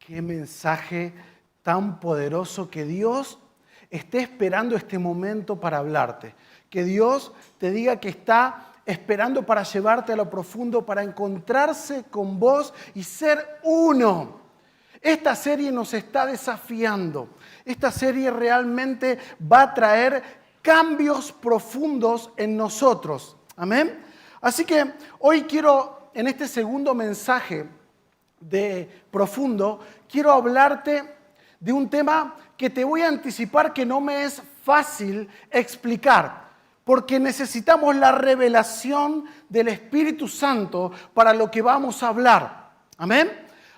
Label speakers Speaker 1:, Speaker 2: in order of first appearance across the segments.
Speaker 1: Qué mensaje tan poderoso, que Dios esté esperando este momento para hablarte. Que Dios te diga que está esperando para llevarte a lo profundo, para encontrarse con vos y ser uno. Esta serie nos está desafiando. Esta serie realmente va a traer cambios profundos en nosotros. Amén. Así que hoy quiero, en este segundo mensaje profundo, quiero hablarte de un tema que te voy a anticipar que no me es fácil explicar, porque necesitamos la revelación del Espíritu Santo para lo que vamos a hablar. Amén.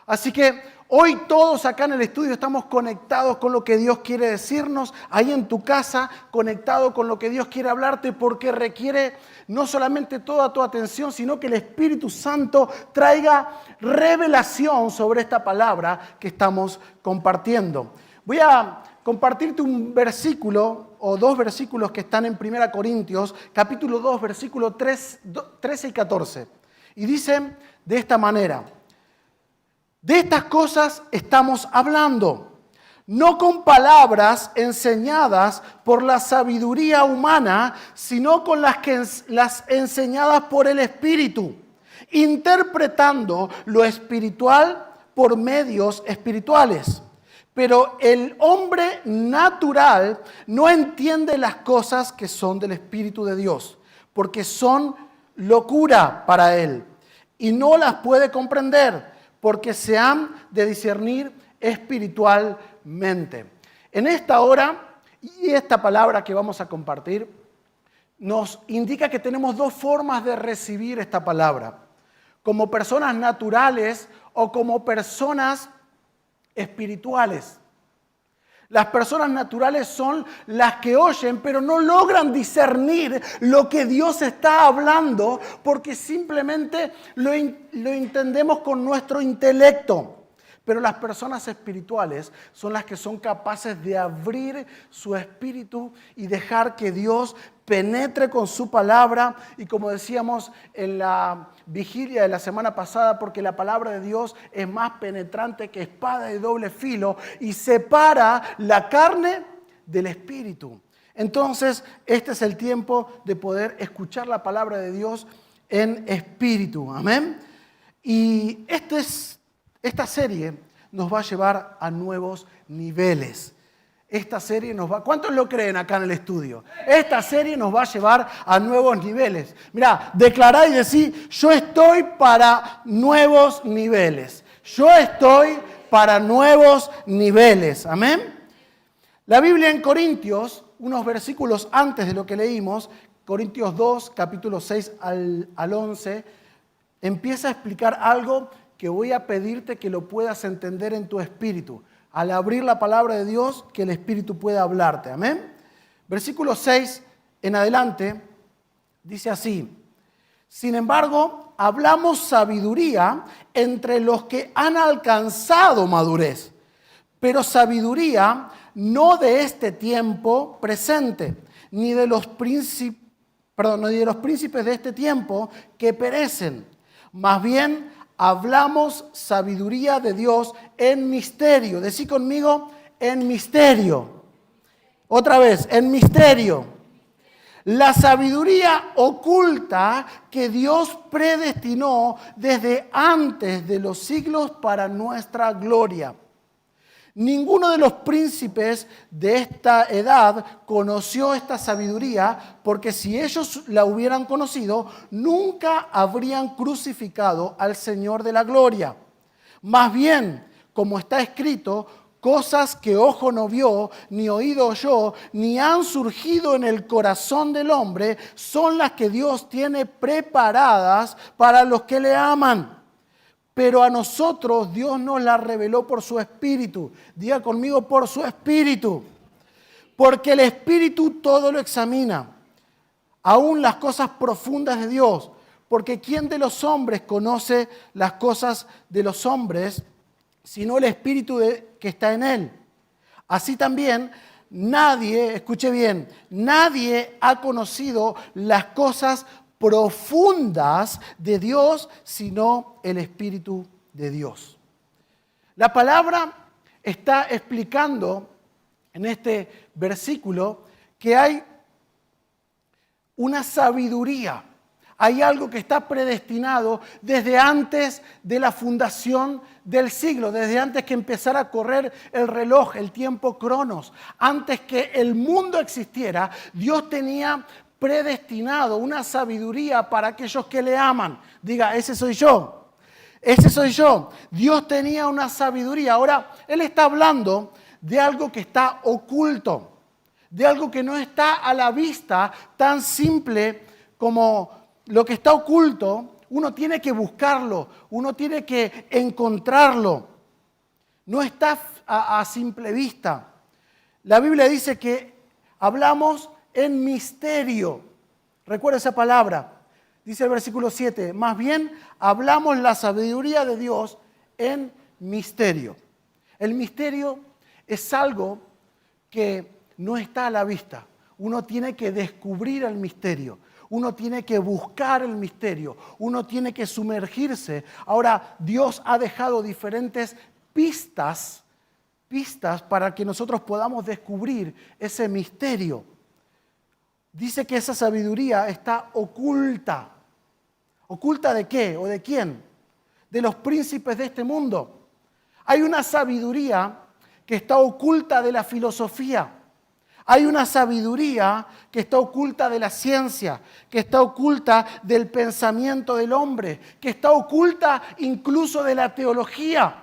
Speaker 1: Así que hoy todos acá en el estudio estamos conectados con lo que Dios quiere decirnos, ahí en tu casa, conectado con lo que Dios quiere hablarte, porque requiere no solamente toda tu atención, sino que el Espíritu Santo traiga revelación sobre esta palabra que estamos compartiendo. Voy a compartirte un versículo o dos versículos que están en 1 Corintios, capítulo 2, versículos 13 y 14. Y dicen de esta manera: de estas cosas estamos hablando, no con palabras enseñadas por la sabiduría humana, sino con las enseñadas por el Espíritu, interpretando lo espiritual por medios espirituales. Pero el hombre natural no entiende las cosas que son del Espíritu de Dios, porque son locura para él, y no las puede comprender, porque se han de discernir espiritualmente. En esta hora, y esta palabra que vamos a compartir, nos indica que tenemos dos formas de recibir esta palabra: como personas naturales o como personas espirituales. Las personas naturales son las que oyen, pero no logran discernir lo que Dios está hablando, porque simplemente lo entendemos con nuestro intelecto. Pero las personas espirituales son las que son capaces de abrir su espíritu y dejar que Dios penetre con su palabra. Y como decíamos en la vigilia de la semana pasada, porque la palabra de Dios es más penetrante que espada de doble filo y separa la carne del espíritu. Entonces, este es el tiempo de poder escuchar la palabra de Dios en espíritu. Amén. Y esta serie nos va a llevar a nuevos niveles. Esta serie nos va... ¿Cuántos lo creen acá en el estudio? Esta serie nos va a llevar a nuevos niveles. Mirá, declará y decí: yo estoy para nuevos niveles. Yo estoy para nuevos niveles. Amén. La Biblia en Corintios, unos versículos antes de lo que leímos, Corintios 2, capítulo 6 al 11, empieza a explicar algo que voy a pedirte que lo puedas entender en tu espíritu. Al abrir la palabra de Dios, que el Espíritu pueda hablarte. Amén. Versículo 6 en adelante dice así: sin embargo, hablamos sabiduría entre los que han alcanzado madurez, pero sabiduría no de este tiempo presente, ni de los príncipes de este tiempo que perecen. Más bien, hablamos sabiduría de Dios en misterio. Decí conmigo: en misterio. Otra vez, en misterio. La sabiduría oculta que Dios predestinó desde antes de los siglos para nuestra gloria. Ninguno de los príncipes de esta edad conoció esta sabiduría, porque si ellos la hubieran conocido, nunca habrían crucificado al Señor de la gloria. Más bien, como está escrito, cosas que ojo no vio, ni oído oyó, ni han surgido en el corazón del hombre, son las que Dios tiene preparadas para los que le aman. Pero a nosotros Dios nos la reveló por su Espíritu. Diga conmigo: por su Espíritu. Porque el Espíritu todo lo examina, aún las cosas profundas de Dios. Porque ¿quién de los hombres conoce las cosas de los hombres, sino el Espíritu que está en él? Así también nadie, escuche bien, nadie ha conocido las cosas profundas de Dios, sino el Espíritu de Dios. La palabra está explicando en este versículo que hay una sabiduría. Hay algo que está predestinado desde antes de la fundación del siglo, desde antes que empezara a correr el reloj, el tiempo cronos. Antes que el mundo existiera, Dios tenía predestinado una sabiduría para aquellos que le aman. Diga, ese soy yo. Ese soy yo. Dios tenía una sabiduría. Ahora, Él está hablando de algo que está oculto, de algo que no está a la vista tan simple como lo que está oculto. Uno tiene que buscarlo, uno tiene que encontrarlo. No está a simple vista. La Biblia dice que hablamos en misterio. Recuerda esa palabra. Dice el versículo 7, más bien hablamos la sabiduría de Dios en misterio. El misterio es algo que no está a la vista. Uno tiene que descubrir el misterio. Uno tiene que buscar el misterio. Uno tiene que sumergirse. Ahora, Dios ha dejado diferentes pistas para que nosotros podamos descubrir ese misterio. Dice que esa sabiduría está oculta. ¿Oculta de qué o de quién? De los príncipes de este mundo. Hay una sabiduría que está oculta de la filosofía. Hay una sabiduría que está oculta de la ciencia, que está oculta del pensamiento del hombre, que está oculta incluso de la teología.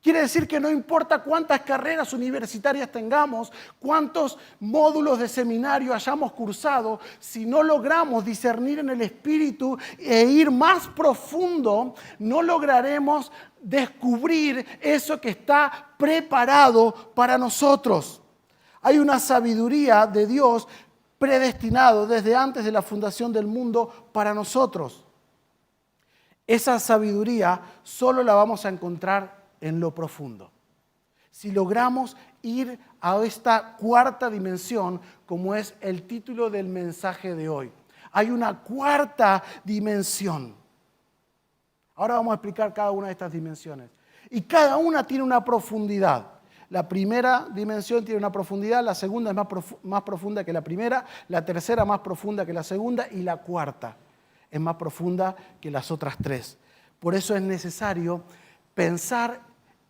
Speaker 1: Quiere decir que no importa cuántas carreras universitarias tengamos, cuántos módulos de seminario hayamos cursado, si no logramos discernir en el espíritu e ir más profundo, no lograremos descubrir eso que está preparado para nosotros. Hay una sabiduría de Dios predestinado desde antes de la fundación del mundo para nosotros. Esa sabiduría solo la vamos a encontrar en lo profundo. Si logramos ir a esta cuarta dimensión, como es el título del mensaje de hoy. Hay una cuarta dimensión. Ahora vamos a explicar cada una de estas dimensiones. Y cada una tiene una profundidad. La primera dimensión tiene una profundidad, la segunda es más profunda que la primera, la tercera más profunda que la segunda y la cuarta es más profunda que las otras tres. Por eso es necesario pensar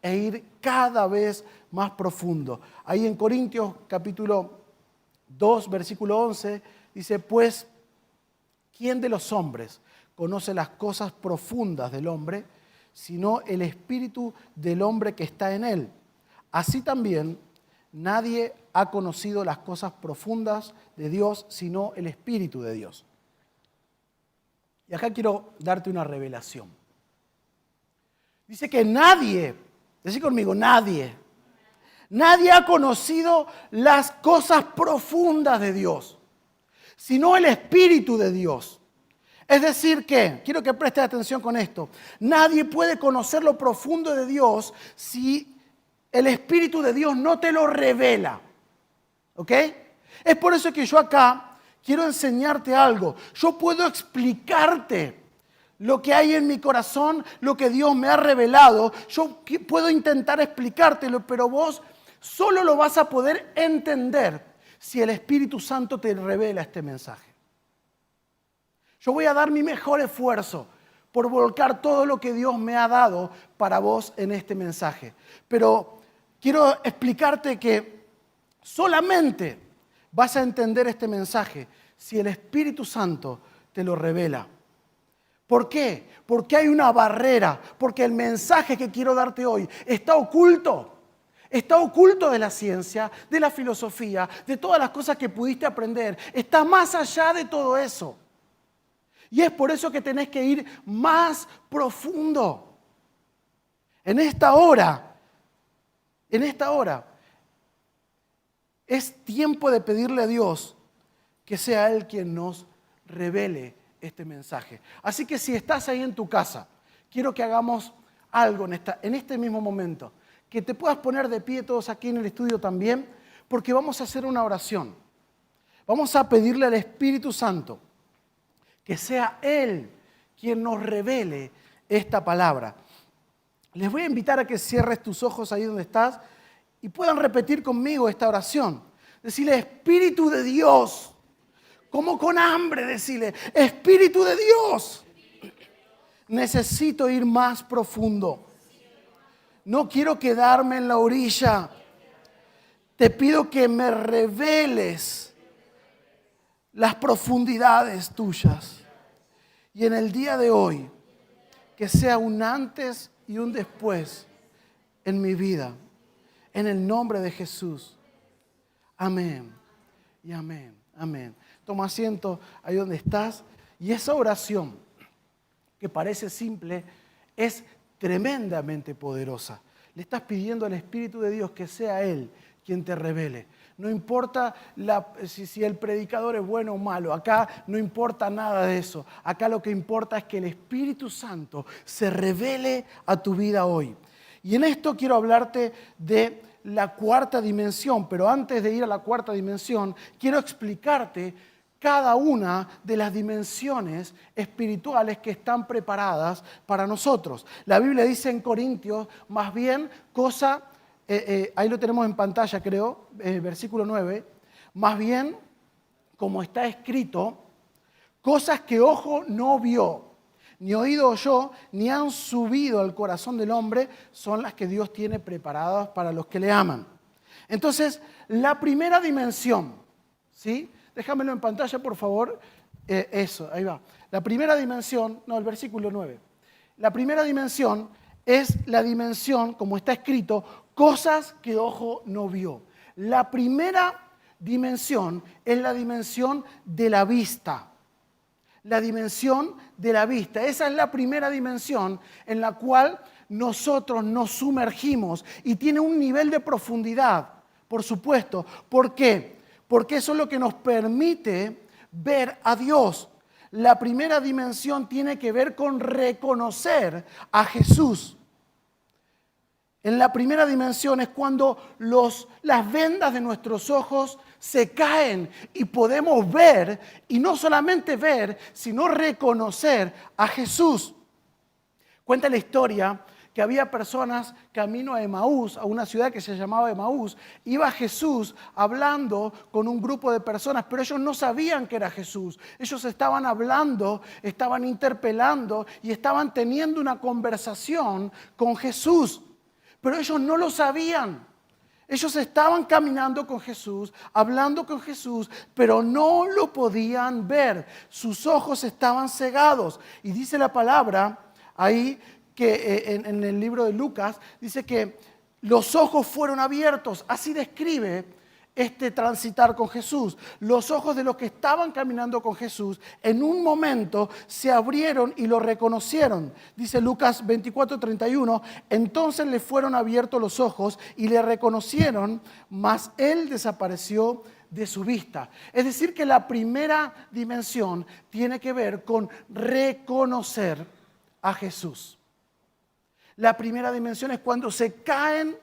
Speaker 1: e ir cada vez más profundo. Ahí en Corintios capítulo 2, versículo 11, dice, pues, ¿quién de los hombres conoce las cosas profundas del hombre, sino el espíritu del hombre que está en él? Así también nadie ha conocido las cosas profundas de Dios, sino el Espíritu de Dios. Y acá quiero darte una revelación. Dice que nadie, decí conmigo, nadie ha conocido las cosas profundas de Dios, sino el Espíritu de Dios. Es decir que, quiero que prestes atención con esto, nadie puede conocer lo profundo de Dios si el Espíritu de Dios no te lo revela. ¿Ok? Es por eso que yo acá quiero enseñarte algo. Yo puedo explicarte lo que hay en mi corazón, lo que Dios me ha revelado. Yo puedo intentar explicártelo, pero vos solo lo vas a poder entender si el Espíritu Santo te revela este mensaje. Yo voy a dar mi mejor esfuerzo por volcar todo lo que Dios me ha dado para vos en este mensaje. Pero quiero explicarte que solamente vas a entender este mensaje si el Espíritu Santo te lo revela. ¿Por qué? Porque hay una barrera, porque el mensaje que quiero darte hoy está oculto. Está oculto de la ciencia, de la filosofía, de todas las cosas que pudiste aprender. Está más allá de todo eso. Y es por eso que tenés que ir más profundo. En esta hora, es tiempo de pedirle a Dios que sea Él quien nos revele este mensaje. Así que si estás ahí en tu casa, quiero que hagamos algo en este mismo momento. Que te puedas poner de pie todos aquí en el estudio también, porque vamos a hacer una oración. Vamos a pedirle al Espíritu Santo que sea Él quien nos revele esta palabra. Les voy a invitar a que cierres tus ojos ahí donde estás y puedan repetir conmigo esta oración. Decirle, Espíritu de Dios, como con hambre, decirle, Espíritu de Dios, necesito ir más profundo. No quiero quedarme en la orilla. Te pido que me reveles las profundidades tuyas. Y en el día de hoy, que sea un antes y un después en mi vida. En el nombre de Jesús. Amén. Y amén. Amén. Toma asiento ahí donde estás. Y esa oración, que parece simple, es tremendamente poderosa. Le estás pidiendo al Espíritu de Dios que sea Él quien te revele. No importa si el predicador es bueno o malo. Acá no importa nada de eso. Acá lo que importa es que el Espíritu Santo se revele a tu vida hoy. Y en esto quiero hablarte de la cuarta dimensión. Pero antes de ir a la cuarta dimensión, quiero explicarte cada una de las dimensiones espirituales que están preparadas para nosotros. La Biblia dice en Corintios, más bien, ahí lo tenemos en pantalla creo, versículo 9, más bien, como está escrito, cosas que ojo no vio, ni oído oyó, ni han subido al corazón del hombre, son las que Dios tiene preparadas para los que le aman. Entonces, la primera dimensión, ¿sí? Déjamelo en pantalla, por favor. Eso, ahí va. La primera dimensión, el versículo 9. La primera dimensión es la dimensión, como está escrito, cosas que ojo no vio. La primera dimensión es la dimensión de la vista. La dimensión de la vista. Esa es la primera dimensión en la cual nosotros nos sumergimos y tiene un nivel de profundidad, por supuesto. ¿Por qué? Porque eso es lo que nos permite ver a Dios. La primera dimensión tiene que ver con reconocer a Jesús. En la primera dimensión es cuando las vendas de nuestros ojos se caen y podemos ver, y no solamente ver, sino reconocer a Jesús. Cuenta la historia que había personas camino a Emaús, a una ciudad que se llamaba Emaús. Iba Jesús hablando con un grupo de personas, pero ellos no sabían que era Jesús. Ellos estaban hablando, estaban interpelando y estaban teniendo una conversación con Jesús. Pero ellos no lo sabían. Ellos estaban caminando con Jesús, hablando con Jesús, pero no lo podían ver. Sus ojos estaban cegados. Y dice la palabra ahí, que en el libro de Lucas, dice que los ojos fueron abiertos. Así describe este transitar con Jesús. Los ojos de los que estaban caminando con Jesús en un momento se abrieron y lo reconocieron. Dice Lucas 24:31, entonces le fueron abiertos los ojos y le reconocieron, mas él desapareció de su vista. Es decir, que la primera dimensión tiene que ver con reconocer a Jesús. La primera dimensión es cuando se caen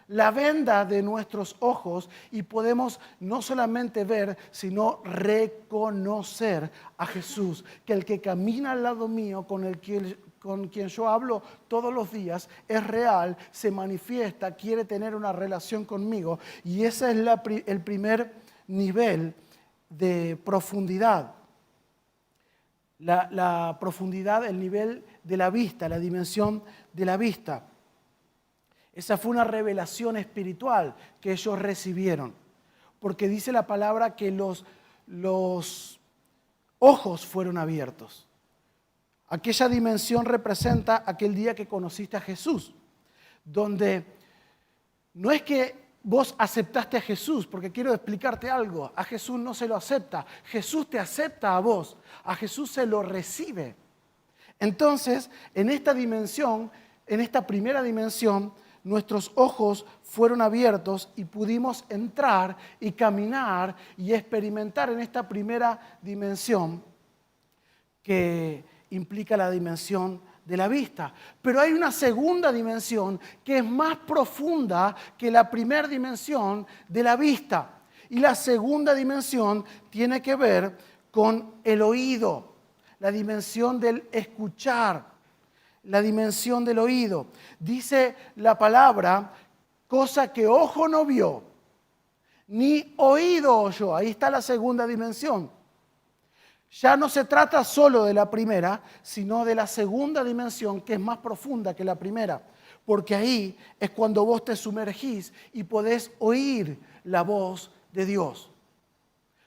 Speaker 1: la venda de nuestros ojos y podemos no solamente ver, sino reconocer a Jesús, que el que camina al lado mío, con quien yo hablo todos los días, es real, se manifiesta, quiere tener una relación conmigo. Y ese es el primer nivel de profundidad. La profundidad, el nivel de la vista, la dimensión de la vista. Esa fue una revelación espiritual que ellos recibieron. Porque dice la palabra que los ojos fueron abiertos. Aquella dimensión representa aquel día que conociste a Jesús. Donde no es que vos aceptaste a Jesús, porque quiero explicarte algo. A Jesús no se lo acepta. Jesús te acepta a vos. A Jesús se lo recibe. Entonces, en esta dimensión, en esta primera dimensión, nuestros ojos fueron abiertos y pudimos entrar y caminar y experimentar en esta primera dimensión que implica la dimensión de la vista. Pero hay una segunda dimensión que es más profunda que la primera dimensión de la vista. Y la segunda dimensión tiene que ver con el oído, la dimensión del escuchar. la dimensión del oído. Dice la palabra, cosa que ojo no vio, ni oído oyó. Ahí está la segunda dimensión. Ya no se trata solo de la primera, sino de la segunda dimensión, que es más profunda que la primera. Porque ahí es cuando vos te sumergís y podés oír la voz de Dios.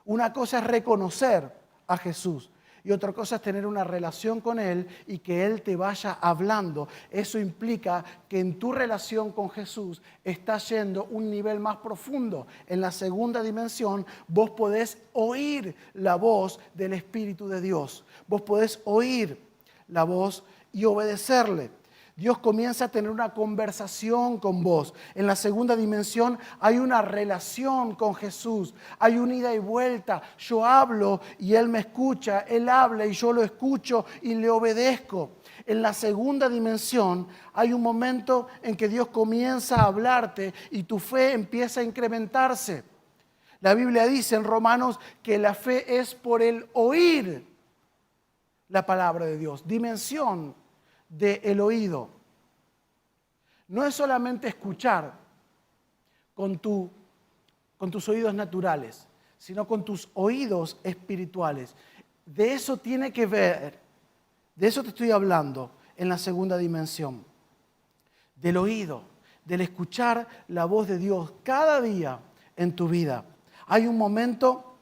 Speaker 1: Una cosa es reconocer a Jesús y otra cosa es tener una relación con Él y que Él te vaya hablando. Eso implica que en tu relación con Jesús estás yendo un nivel más profundo. En la segunda dimensión vos podés oír la voz del Espíritu de Dios. Vos podés oír la voz y obedecerle. Dios comienza a tener una conversación con vos. En la segunda dimensión hay una relación con Jesús. Hay un ida y vuelta. Yo hablo y Él me escucha. Él habla y yo lo escucho y le obedezco. En la segunda dimensión hay un momento en que Dios comienza a hablarte y tu fe empieza a incrementarse. La Biblia dice en Romanos que la fe es por el oír la palabra de Dios. Dimensión del oído. No es solamente escuchar con tus oídos naturales, sino con tus oídos espirituales. De eso tiene que ver, de eso te estoy hablando en la segunda dimensión. Del oído, del escuchar la voz de Dios cada día en tu vida. Hay un momento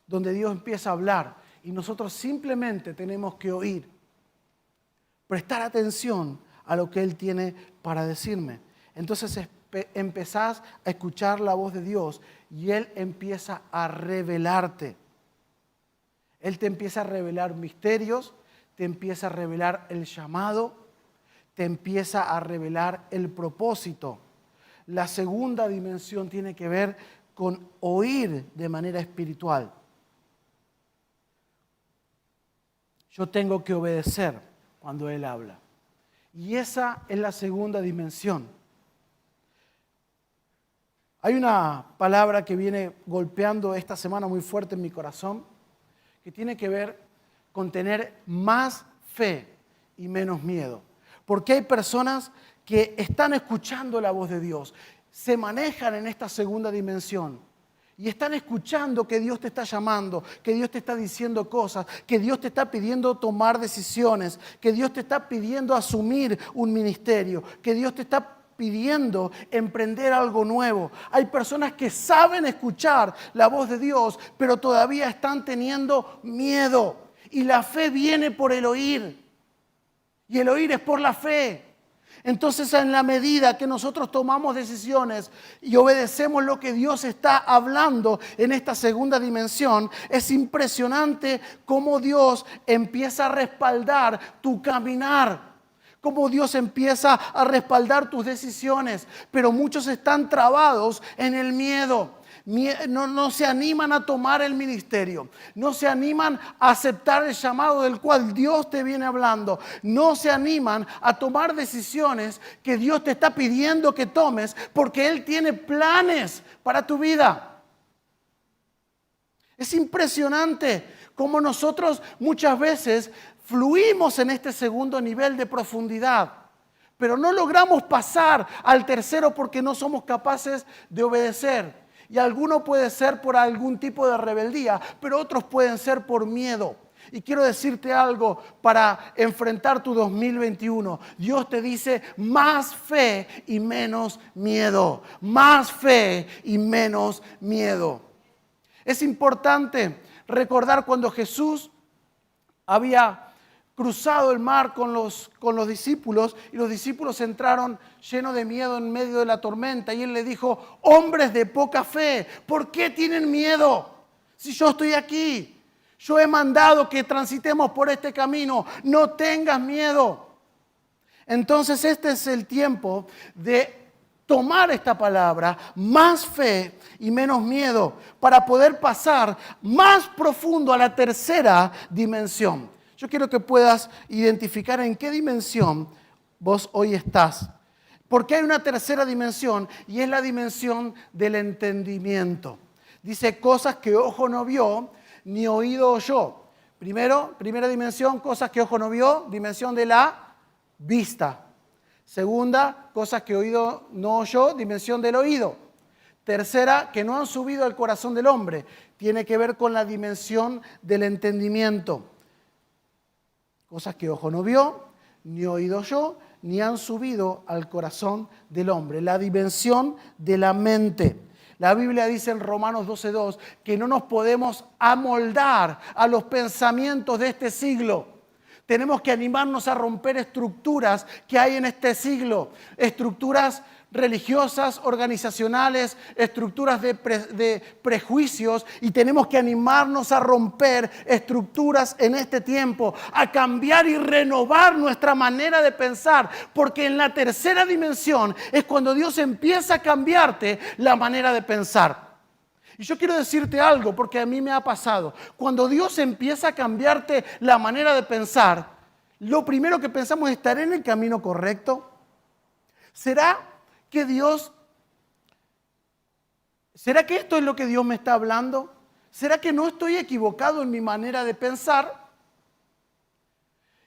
Speaker 1: donde Dios empieza a hablar y nosotros simplemente tenemos que oír. Prestar atención a lo que Él tiene para decirme. Entonces empezás a escuchar la voz de Dios y Él empieza a revelarte. Él te empieza a revelar misterios, te empieza a revelar el llamado, te empieza a revelar el propósito. La segunda dimensión tiene que ver con oír de manera espiritual. Yo tengo que obedecer cuando Él habla. Y esa es la segunda dimensión. Hay una palabra que viene golpeando esta semana muy fuerte en mi corazón, que tiene que ver con tener más fe y menos miedo. Porque hay personas que están escuchando la voz de Dios, se manejan en esta segunda dimensión. Y están escuchando que Dios te está llamando, que Dios te está diciendo cosas, que Dios te está pidiendo tomar decisiones, que Dios te está pidiendo asumir un ministerio, que Dios te está pidiendo emprender algo nuevo. Hay personas que saben escuchar la voz de Dios, pero todavía están teniendo miedo. Y la fe viene por el oír. Y el oír es por la fe. Entonces, en la medida que nosotros tomamos decisiones y obedecemos lo que Dios está hablando en esta segunda dimensión, es impresionante cómo Dios empieza a respaldar tu caminar, cómo Dios empieza a respaldar tus decisiones. Pero muchos están trabados en el miedo. No se animan a tomar el ministerio, no se animan a aceptar el llamado del cual Dios te viene hablando, no se animan a tomar decisiones que Dios te está pidiendo que tomes porque Él tiene planes para tu vida. Es impresionante cómo nosotros muchas veces fluimos en este segundo nivel de profundidad, pero no logramos pasar al tercero porque no somos capaces de obedecer. Y alguno puede ser por algún tipo de rebeldía, pero otros pueden ser por miedo. Y quiero decirte algo para enfrentar tu 2021. Dios te dice más fe y menos miedo. Más fe y menos miedo. Es importante recordar cuando Jesús había cruzado el mar con los discípulos y los discípulos entraron llenos de miedo en medio de la tormenta y Él le dijo: hombres de poca fe, ¿por qué tienen miedo? Si yo estoy aquí, yo he mandado que transitemos por este camino, no tengas miedo. Entonces este es el tiempo de tomar esta palabra, más fe y menos miedo, para poder pasar más profundo a la tercera dimensión. Yo quiero que puedas identificar en qué dimensión vos hoy estás. Porque hay una tercera dimensión y es la dimensión del entendimiento. Dice cosas que ojo no vio ni oído oyó. Primera dimensión, cosas que ojo no vio, dimensión de la vista. Segunda, cosas que oído no oyó, dimensión del oído. Tercera, que no han subido al corazón del hombre. Tiene que ver con la dimensión del entendimiento. Cosas que ojo no vio, ni oído oyó, ni han subido al corazón del hombre. La dimensión de la mente. La Biblia dice en Romanos 12:2 que no nos podemos amoldar a los pensamientos de este siglo. Tenemos que animarnos a romper estructuras que hay en este siglo. Estructuras religiosas, organizacionales, estructuras de prejuicios, y tenemos que animarnos a romper estructuras en este tiempo, a cambiar y renovar nuestra manera de pensar, porque en la tercera dimensión es cuando Dios empieza a cambiarte la manera de pensar. Y yo quiero decirte algo, porque a mí me ha pasado. Cuando Dios empieza a cambiarte la manera de pensar, lo primero que pensamos es: ¿estaré en el camino correcto? ¿Será que esto es lo que Dios me está hablando? ¿Será que no estoy equivocado en mi manera de pensar?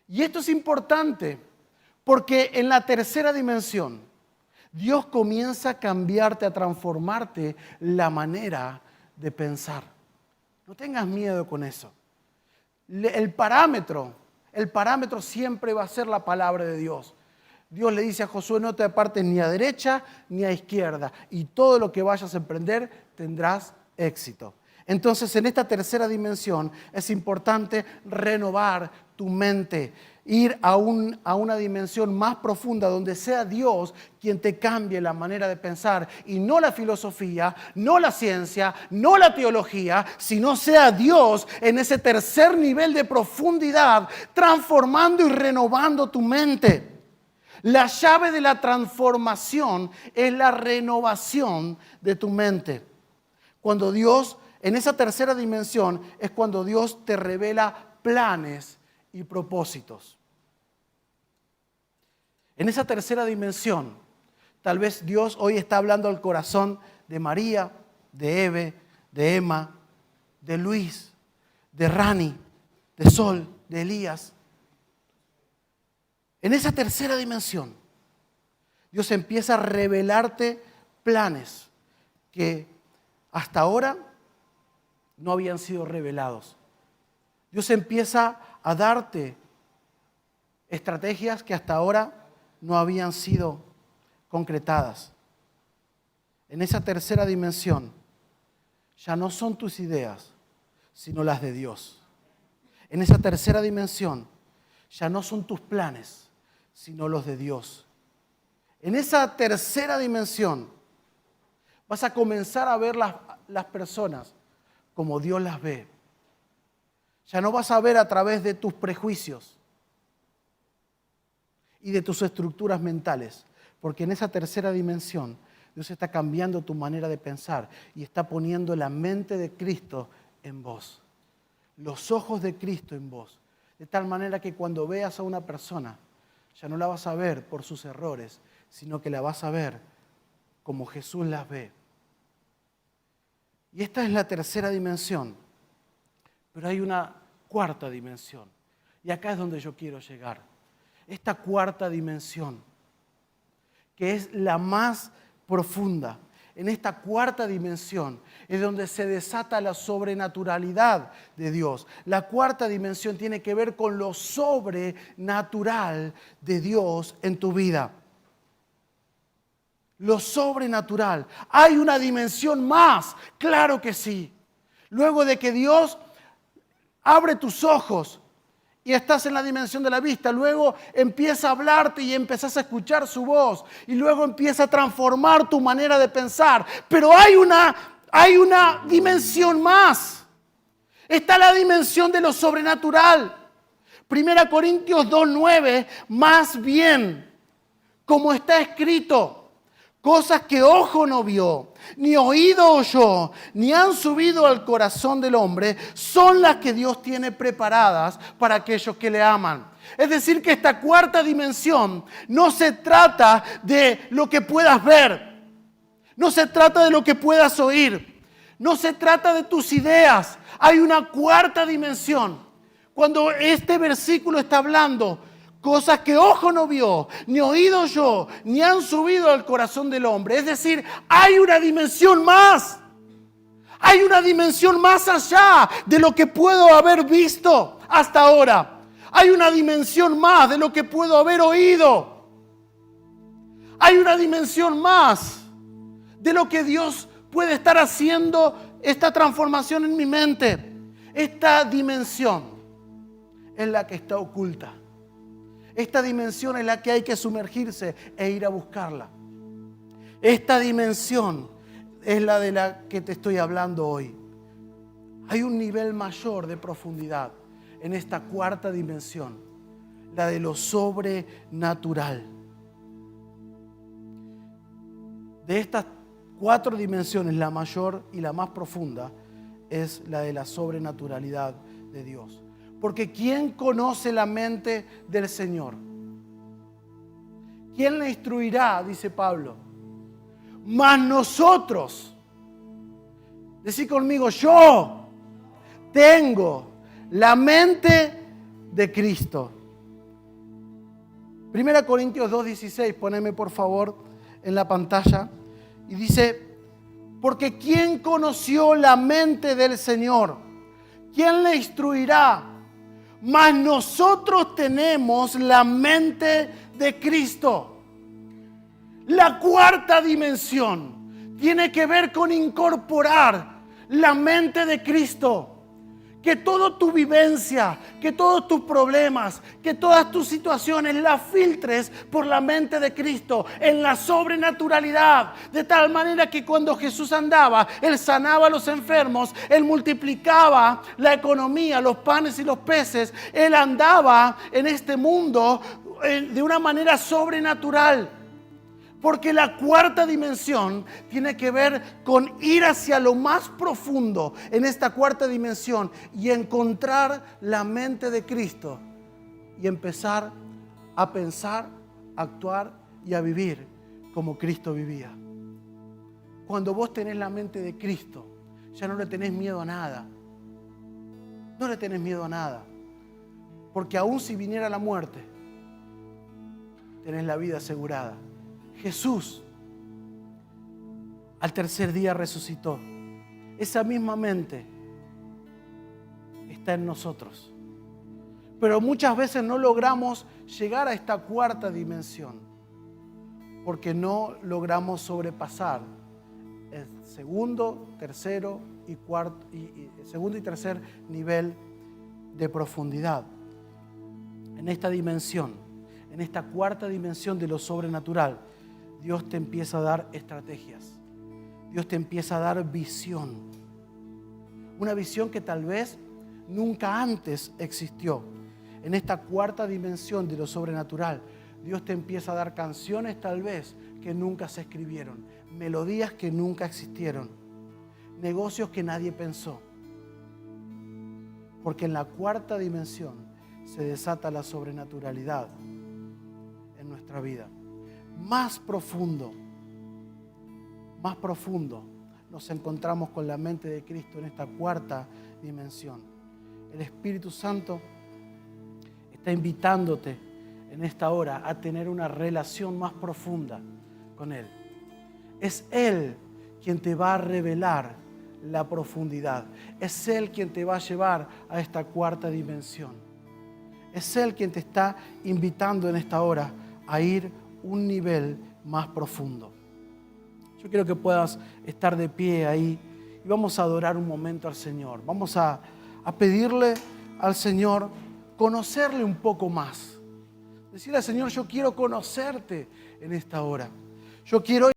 Speaker 1: Y esto es importante, porque en la tercera dimensión Dios comienza a cambiarte, a transformarte la manera de pensar. No tengas miedo con eso. El parámetro siempre va a ser la palabra de Dios. Dios le dice a Josué: no te apartes ni a derecha ni a izquierda, y todo lo que vayas a emprender tendrás éxito. Entonces, en esta tercera dimensión es importante renovar tu mente, ir a una dimensión más profunda donde sea Dios quien te cambie la manera de pensar, y no la filosofía, no la ciencia, no la teología, sino sea Dios en ese tercer nivel de profundidad, transformando y renovando tu mente. La llave de la transformación es la renovación de tu mente. Cuando Dios, en esa tercera dimensión, es cuando Dios te revela planes y propósitos. En esa tercera dimensión, tal vez Dios hoy está hablando al corazón de María, de Eve, de Emma, de Luis, de Rani, de Sol, de Elías. En esa tercera dimensión, Dios empieza a revelarte planes que hasta ahora no habían sido revelados. Dios empieza a darte estrategias que hasta ahora no habían sido concretadas. En esa tercera dimensión ya no son tus ideas, sino las de Dios. En esa tercera dimensión ya no son tus planes, sino los de Dios. En esa tercera dimensión vas a comenzar a ver las personas como Dios las ve. Ya no vas a ver a través de tus prejuicios y de tus estructuras mentales, porque en esa tercera dimensión Dios está cambiando tu manera de pensar y está poniendo la mente de Cristo en vos, los ojos de Cristo en vos, de tal manera que cuando veas a una persona ya no la vas a ver por sus errores, sino que la vas a ver como Jesús las ve. Y esta es la tercera dimensión. Pero hay una cuarta dimensión. Y acá es donde yo quiero llegar. Esta cuarta dimensión, que es la más profunda. En esta cuarta dimensión es donde se desata la sobrenaturalidad de Dios. La cuarta dimensión tiene que ver con lo sobrenatural de Dios en tu vida. Lo sobrenatural. Hay una dimensión más, claro que sí. Luego de que Dios abre tus ojos y estás en la dimensión de la vista, luego empieza a hablarte y empezás a escuchar su voz, y luego empieza a transformar tu manera de pensar. Pero hay una dimensión más. Está la dimensión de lo sobrenatural. 1 Corintios 2:9, más bien, como está escrito, cosas que ojo no vio, ni oído oyó, ni han subido al corazón del hombre, son las que Dios tiene preparadas para aquellos que le aman. Es decir, que esta cuarta dimensión no se trata de lo que puedas ver, no se trata de lo que puedas oír, no se trata de tus ideas. Hay una cuarta dimensión. Cuando este versículo está hablando, Cosas que ojo no vio, ni oído oyó, ni han subido al corazón del hombre. Es decir, hay una dimensión más. Hay una dimensión más allá de lo que puedo haber visto hasta ahora. Hay una dimensión más de lo que puedo haber oído. Hay una dimensión más de lo que Dios puede estar haciendo esta transformación en mi mente. Esta dimensión es la que está oculta. Esta dimensión es la que hay que sumergirse e ir a buscarla. Esta dimensión es la de la que te estoy hablando hoy. Hay un nivel mayor de profundidad en esta cuarta dimensión, la de lo sobrenatural. De estas 4 dimensiones, la mayor y la más profunda es la de la sobrenaturalidad de Dios. Porque ¿quién conoce la mente del Señor? ¿Quién le instruirá? Dice Pablo. Mas nosotros, decí conmigo, yo tengo la mente de Cristo. 1 Corintios 2:16, poneme por favor en la pantalla. Y dice, porque ¿quién conoció la mente del Señor? ¿Quién le instruirá? Mas nosotros tenemos la mente de Cristo. La cuarta dimensión tiene que ver con incorporar la mente de Cristo. Que toda tu vivencia, que todos tus problemas, que todas tus situaciones las filtres por la mente de Cristo en la sobrenaturalidad. De tal manera que cuando Jesús andaba, Él sanaba a los enfermos, Él multiplicaba la economía, los panes y los peces. Él andaba en este mundo de una manera sobrenatural. Porque la cuarta dimensión tiene que ver con ir hacia lo más profundo en esta cuarta dimensión y encontrar la mente de Cristo y empezar a pensar, a actuar y a vivir como Cristo vivía. Cuando vos tenés la mente de Cristo, ya no le tenés miedo a nada. No le tenés miedo a nada. Porque aún si viniera la muerte, tenés la vida asegurada. Jesús al tercer día resucitó. Esa misma mente está en nosotros. Pero muchas veces no logramos llegar a esta cuarta dimensión porque no logramos sobrepasar el segundo, tercero y cuarto, segundo y tercer nivel de profundidad. En esta dimensión, en esta cuarta dimensión de lo sobrenatural, Dios te empieza a dar estrategias. Dios te empieza a dar visión. Una visión que tal vez nunca antes existió. En esta cuarta dimensión de lo sobrenatural, Dios te empieza a dar canciones tal vez que nunca se escribieron, melodías que nunca existieron, negocios que nadie pensó. Porque en la cuarta dimensión se desata la sobrenaturalidad en nuestra vida. Más profundo nos encontramos con la mente de Cristo en esta cuarta dimensión. El Espíritu Santo está invitándote en esta hora a tener una relación más profunda con Él. Es Él quien te va a revelar la profundidad. Es Él quien te va a llevar a esta cuarta dimensión. Es Él quien te está invitando en esta hora a ir un nivel más profundo. Yo quiero que puedas estar de pie ahí y vamos a adorar un momento al Señor. Vamos a pedirle al Señor conocerle un poco más. Decirle al Señor, yo quiero conocerte en esta hora. Yo quiero